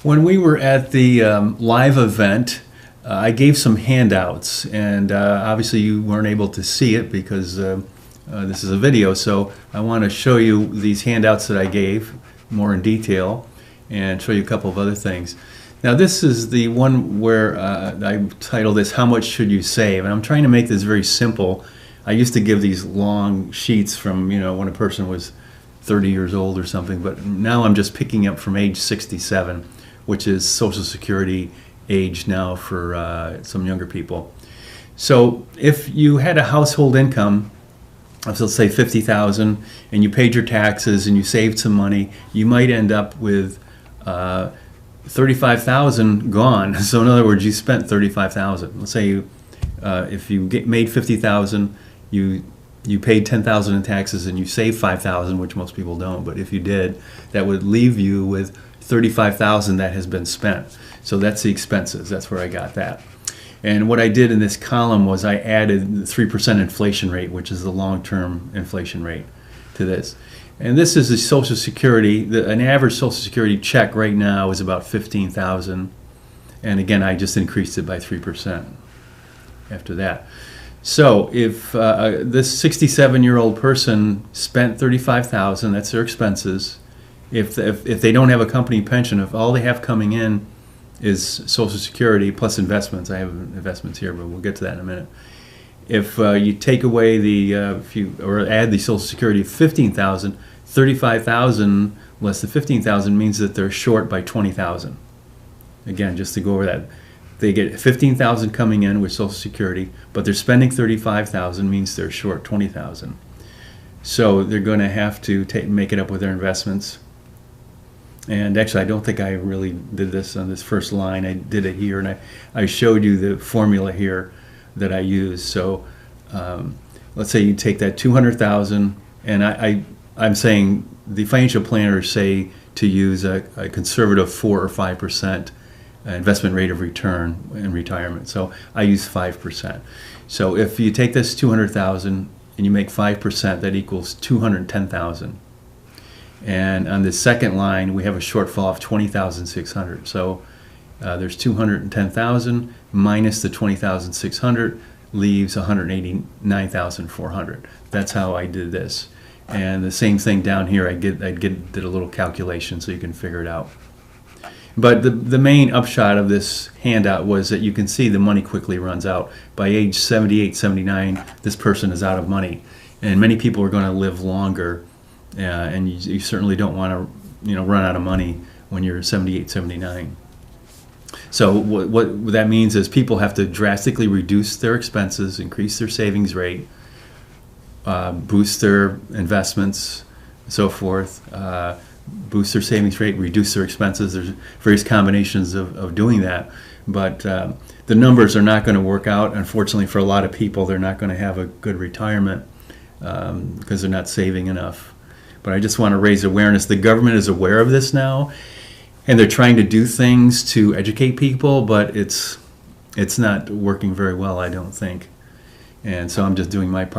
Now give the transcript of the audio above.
When we were at the live event, I gave some handouts, and obviously you weren't able to see it because this is a video, so I want to show you these handouts that I gave more in detail and show you a couple of other things. Now this is the one where I titled this, How Much Should You Save? And I'm trying to make this very simple. I used to give these long sheets from, when a person was 30 years old or something, but now I'm just picking up from age 67, which is Social Security age now for some younger people. So if you had a household income of, let's say, $50,000, and you paid your taxes and you saved some money, you might end up with $35,000 gone. So in other words, you spent $35,000. Let's say if you made $50,000, you paid $10,000 in taxes and you saved $5,000, which most people don't, but if you did, that would leave you with $35,000 that has been spent. So that's the expenses. That's where I got that. And what I did in this column was I added the 3% inflation rate, which is the long-term inflation rate, to this. And this is the Social Security. An average Social Security check right now is about $15,000. And again, I just increased it by 3% after that. So if this 67-year-old person spent $35,000, that's their expenses. If they don't have a company pension, if all they have coming in is Social Security plus investments, I have investments here, but we'll get to that in a minute. If you take away or add the Social Security of $15,000, $35,000 less than $15,000 means that they're short by $20,000. Again, just to go over that, they get $15,000 coming in with Social Security, but they're spending $35,000 means they're short $20,000. So they're going to have to make it up with their investments. And actually, I don't think I really did this on this first line. I did it here, and I showed you the formula here that I used. So let's say you take that $200,000, and I'm saying the financial planners say to use a conservative 4 or 5% investment rate of return in retirement. So I use 5%. So if you take this $200,000 and you make 5%, that equals $210,000. And on the second line, we have a shortfall of $20,600. So there's $210,000 minus the $20,600 leaves $189,400. That's how I did this. And the same thing down here, I did a little calculation so you can figure it out. But the main upshot of this handout was that you can see the money quickly runs out. By age 78, 79, this person is out of money. And many people are going to live longer. And you certainly don't want to run out of money when you're 78, 79. So what that means is people have to drastically reduce their expenses, increase their savings rate, boost their investments, and so forth, boost their savings rate, reduce their expenses. There's various combinations of doing that. But the numbers are not going to work out. Unfortunately, for a lot of people, they're not going to have a good retirement because they're not saving enough. But I just want to raise awareness. The government is aware of this now, and they're trying to do things to educate people, but it's not working very well, I don't think. And so I'm just doing my part.